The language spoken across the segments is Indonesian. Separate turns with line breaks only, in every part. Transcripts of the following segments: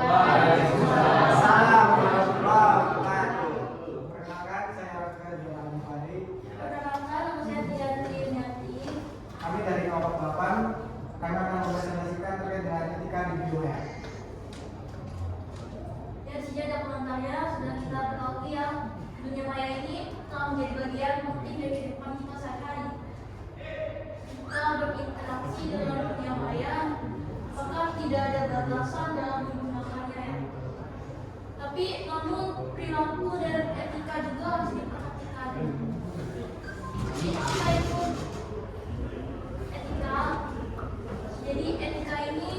Waalaikumsalam. Salam warahmatullahi wabarakatuh. Perkenalkan, saya Rasul Johan Fadli.
Perkenalkan, nama saya Tianti Yuniati.
Kami dari kelompok 8. Kami akan mempresentasikan terkait dengan etika di dunia.
Ya, di sini ada pengantarnya. Sudah kita ketahui ya, dunia maya ini telah menjadi bagian penting dari kehidupan kita sehari-hari. Kita berinteraksi dengan dunia maya, apakah tidak ada batasan dalam menggunakannya ya? Tapi namun perilaku dan etika juga harus diperhatikan. Jadi apa itu etika? Jadi etika ini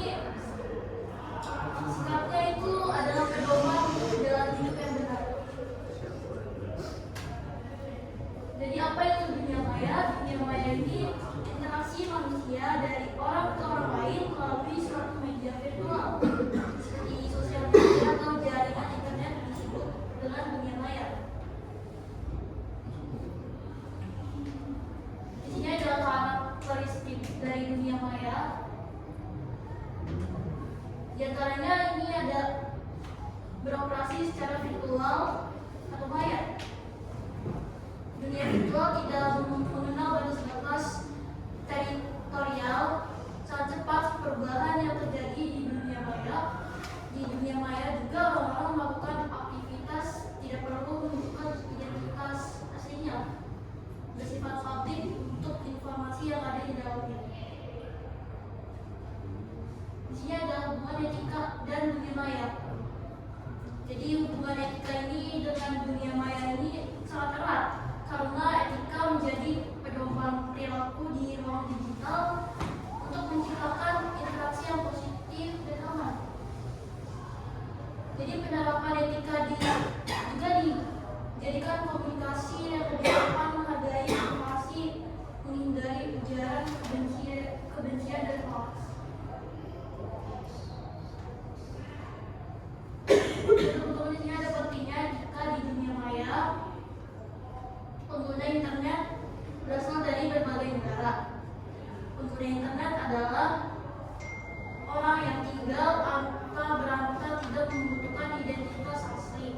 sikapnya itu adalah pedoman dalam hidup yang benar. Jadi apa itu dunia maya? Dunia maya ini interaksi manusia dari orang ke orang lain melalui suatu media virtual seperti sosial media atau jaringan internet disebut dengan dunia maya. Di sini adalah karakteristik dari dunia maya. Di antaranya ini ada beroperasi secara virtual atau maya. Dunia virtual tidak mengenal batas-batas teritorial. Sangat cepat perubahan yang terjadi di dunia maya. Di dunia maya juga orang-orang melakukan aktivitas tidak perlu menunjukkan identitas aslinya, bersifat publik untuk informasi yang ada di dalamnya. Di sini ada hubungan etika dan dunia maya. Jadi hubungan etika ini dengan dunia maya ini sangat erat karena etika menjadi pedoman perilaku di ruang digital untuk menciptakan interaksi yang positif dan aman. Jadi penerapan etika juga dijadikan komunikasi yang lebih aman, menghargai informasi, menghindari ujaran kebencian dan hoax. Untuk di sini ada pentingnya etika di dunia maya. Pengguna internet berasal dari berbagai negara. Pengguna internet adalah orang yang tinggal tanpa berangkat tidak membutuhkan identitas asli.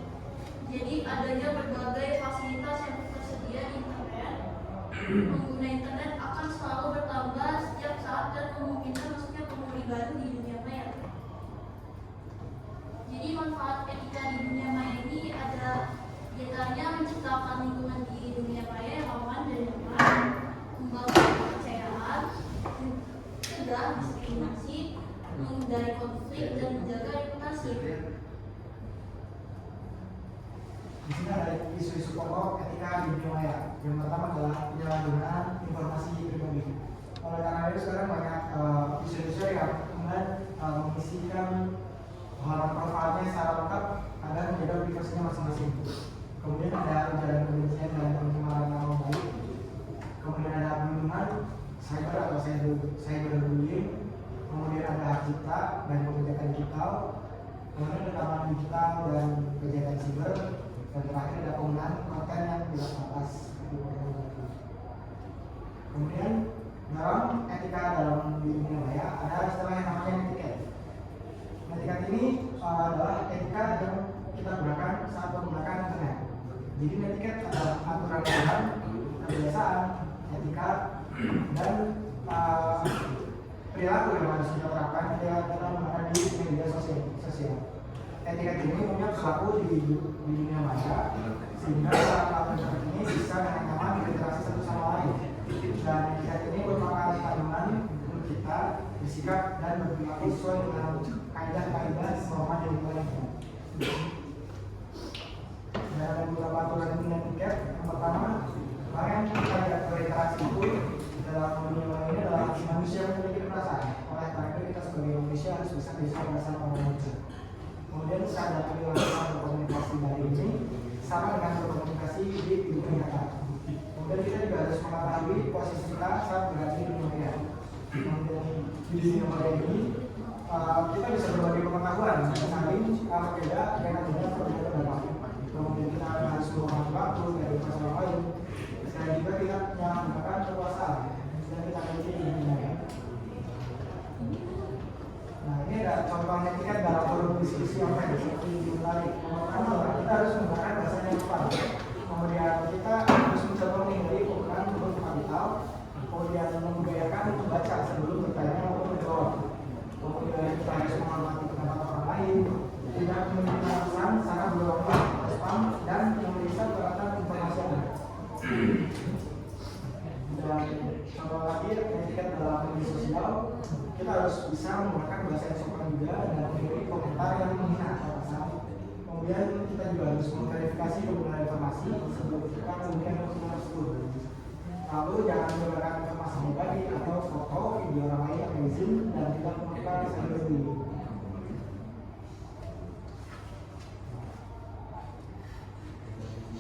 Jadi adanya berbagai fasilitas yang tersedia di internet. Pengguna internet akan selalu bertambah setiap saat dan memungkinkan masuknya penghuni baru di dunia maya. Jadi manfaat etika di dunia maya ini ada diantaranya menciptakan lingkungan di dunia maya yang aman dan nyaman, membangun kepercayaan, mencegah diskriminasi, menghindari konflik dan menjaga reputasi.
Di sini ada isu-isu pokok etika di dunia maya. Yang pertama adalah penyalahgunaan informasi pribadi. Oleh karena itu sekarang banyak isu-isu yang kemudian mengisikan halaman profilnya secara lengkap agar menjaga privasinya masing-masing. Kemudian ada ujaran kebencian dan pencemaran nama baik. Kemudian ada perlindungan cyber atau cyberbullying. Kemudian ada hak cipta dan kebijakan digital. Kemudian ada keamanan digital dan kejahatan siber. Dan terakhir ada penggunaan konten yang tidak pantas. Kemudian dalam etika dalam dunia maya ada istilah yang namanya netiquette. Netiquette ini adalah etika yang kita gunakan saat menggunakan internet. Jadi netiquette adalah aturan-aturan, kebiasaan, etika, dan perilaku yang harus kita terapkan ketika kita menggunakan di media sosial. Etika ini umumnya berlaku di dunia maya, sehingga orang seperti ini bisa dengan nyaman berinteraksi satu sama lain. Dan etika ini merupakan kandungan untuk kita bersikap dan berperilaku sesuai dengan kaidah-kaidah norma yang dilakukan. Dan ada beberapa aturan dan etika. Yang pertama, orang yang kita berinteraksi itu dalam dunia maya ini adalah manusia yang memiliki perasaan. Oleh karena itu kita sebagai manusia harus bisa perasaan orang manusia. Kemudian sadar perilaku berkomunikasi dari ini sama dengan berkomunikasi di dunia nyata. Kemudian kita juga harus mengetahui posisi kita saat berada di dunia maya. Kemudian di dunia maya ini kita bisa berbagi pengetahuan, saling berbeda dengan berbeda pendapat. Kemudian kita harus menggunakan waktu dari masalah lain. Dan juga kita menyalahgunakan kekuasaan dan kita kerja di dunia maya. Nah, ini ada contohnya tiket dalam forum diskusi yang seperti menarik. Yang pertama adalah kita harus menggunakan bahasa yang tepat. Kemudian kita harus mencoba menghindari penggunaan huruf kapital. Kemudian membiasakan untuk baca sebelum bertanya maupun menjawab. Kemudian kita harus menghormati pendapat orang lain, tidak mengirimkan pesan secara berulang-ulang, spam, dan memeriksa peralatan informasi yang ada. Dan contoh lagi etiket dalam media sosial, kita harus bisa menggunakan bahasa yang sopan juga dan menghindari komentar yang menghina atau kasar. Kemudian kita juga harus memverifikasi penggunaan informasi sebelum kita memberikan dokumen tersebut. Lalu jangan menggunakan informasi pribadi atau foto video orang lain yang izin dan tidak memerlukan sendiri.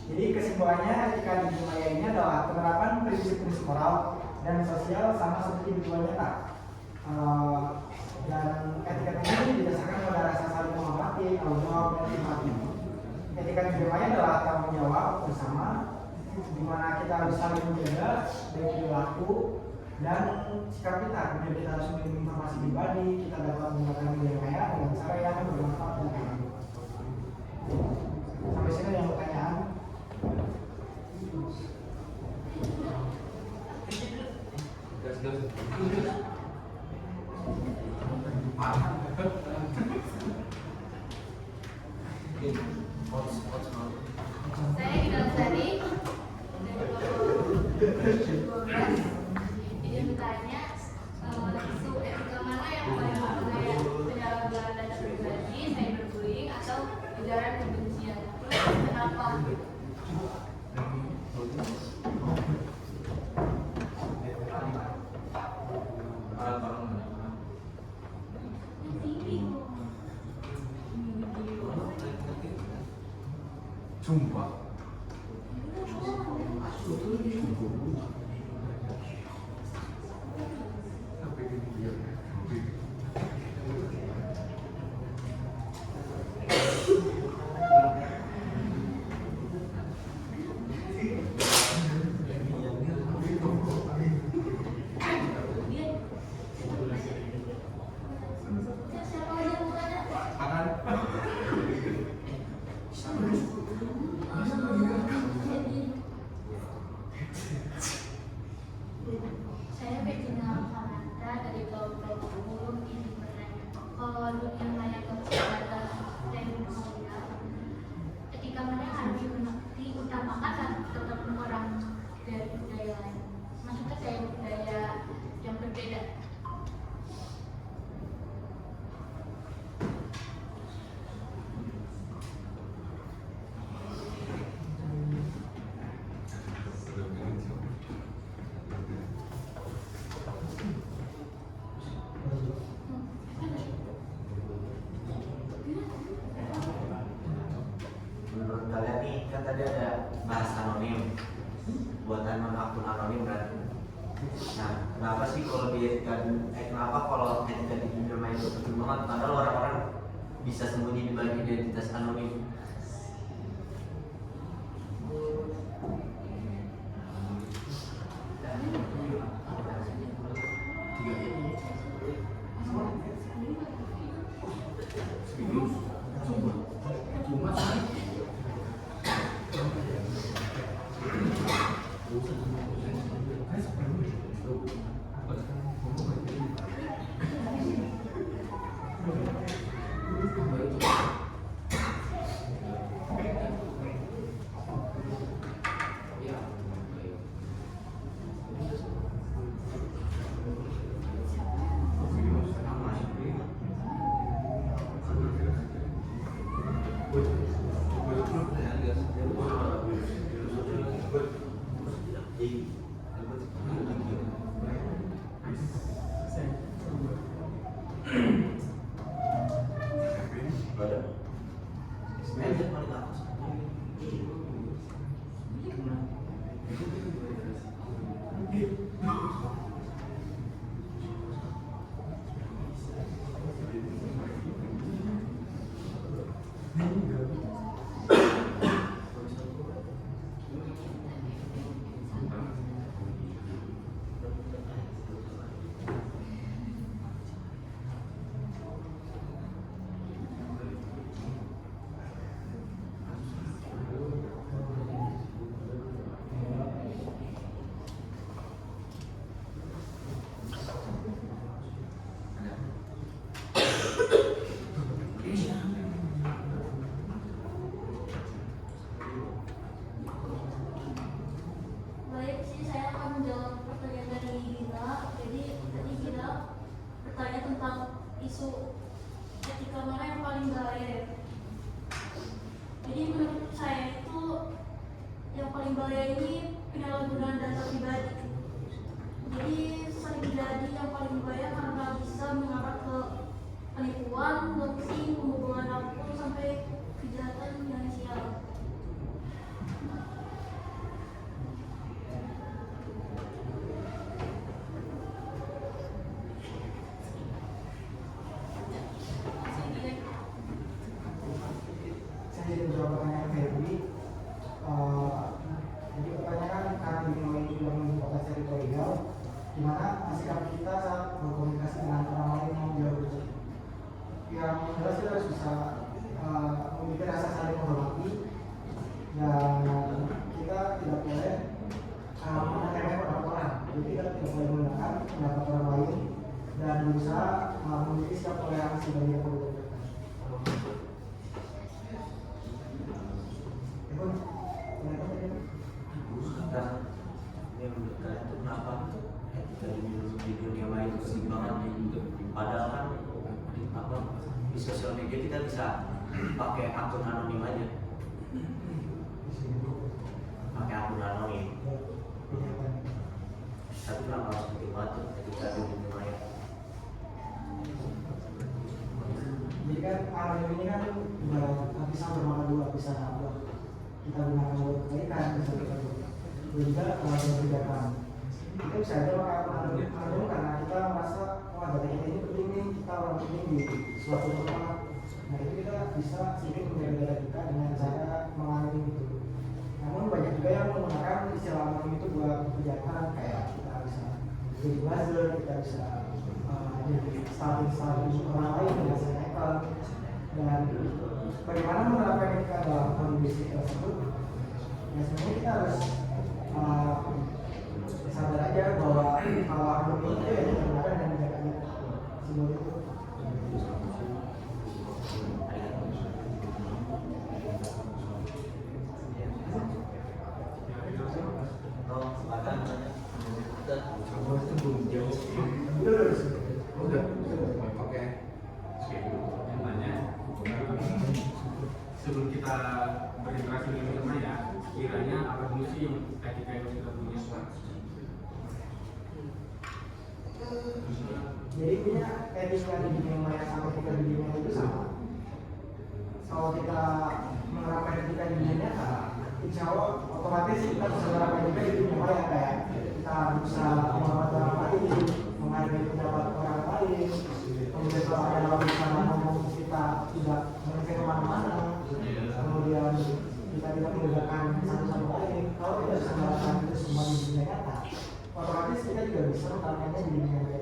Jadi kesimpulannya etika di dunia maya ini adalah penerapan prinsip-prinsip moral dan sosial sama seperti di dunia nyata. Dan etika ini didasarkan pada rasa saling menghormati, tanggung jawab, dan empati. Etika di dunia maya adalah tanggung jawab bersama, di mana kita harus saling menjaga dari perilaku dan sikap kita. Kemudian kita harus mengirim informasi pribadi, kita dapat menggunakan media maya dengan cara yang bermanfaat dan baik. Sampai sini yang pertanyaan.
Saya Gilang Jadi bertanya isu etika mana yang paling berbahaya, penyalahgunaan data pribadi, cyberbullying, atau ujaran kebencian? Terus kenapa?
Sumpah.
Siapa aja bukannya? Saya Bettina Samantha dari kelompok umum ini bertanya, kalau dunia maya kesehatan teknologi, etika mana yang harus diutamakan dan tetap orang dari budaya lain? Maksudnya kayak budaya yang berbeda.
Menurut kalian nih, kan tadi ada bahas anonim, buatan akun anonim kan. Nah, kenapa sih kalau kenapa kalau etika di dunia maya itu penting banget? Padahal orang-orang bisa sembunyi di balik identitas anonim.
Baik sih, saya akan menjawab pertanyaan dari Gina. Jadi tadi Gina bertanya tentang isu etika mana yang paling bahaya. Jadi menurut saya itu yang paling bahaya ini penyalahgunaan data pribadi. Jadi sering terjadi yang paling bahaya karena bisa mengarah ke penipuan, doxing, pembobolan akun sampai kejahatan finansial.
Saya jadi menjawab pertanyaan Ferdi. Jadi pertanyaan karena ini sudah merupakan teritorial, di mana sikap kita saat berkomunikasi dengan orang lain yang jauh berbeda. Yang jelas kita harus bisa memiliki rasa saling menghormati dan kita tidak boleh menekan pendapat orang. Jadi kita tidak boleh menggunakan pendapat orang lain dan berusaha memiliki sikap toleransi bagi yang berbeda.
Karena yang menurut kalian itu kenapa etika di dunia maya itu penting banget? Padahal kan apa di sosial media kita bisa pakai akun anonim aja, pakai akun anonim. Tapi kenapa harus penting banget tuh etika di dunia maya?
Jadi kan anonim ini kan ibarat pisang bermata dua, pisang apa? Kita gunakan buat kebaikan, bisa kita juga kalau kebijakan. Kita bisa aja pakai akun anonim karena kita merasa wah data kita ini penting nih, kita orang penting di suatu tempat. Nah itu kita bisa sedikit menjaga data kita dengan cara menganonim itu. Namun banyak juga yang menggunakan istilah anonim itu buat kejahatan, kayak kita bisa jadi buzzer, kita bisa jadi starting orang lain dengan hacker. Dan bagaimana menerapkan etika dalam kondisi tersebut? Ya sebenarnya kita harus sadar aja bahwa kalau anonim itu ya digunakan dan menjaganya seperti itu.
Oke. Sebelum kita berinteraksi dengan dunia maya, kiranya apa dulu sih yang etika yang kita punya?
Jadi punya etika di dunia maya sama etika di dunia itu sama. Kalau kita menerapkan etika di dunia nyata, insya Allah otomatis kita bisa menerapkan juga di dunia maya, kayak kita bisa menghormati orang lain, menghargai pendapat orang lain, kemudian kalau ada orang bersama ngomong kita tidak mengecek kemana-mana, kemudian kita tidak menggunakan satu sama lain. Kalau kita bisa melakukan itu semua di dunia nyata, otomatis kita juga bisa melakukannya di dunia maya.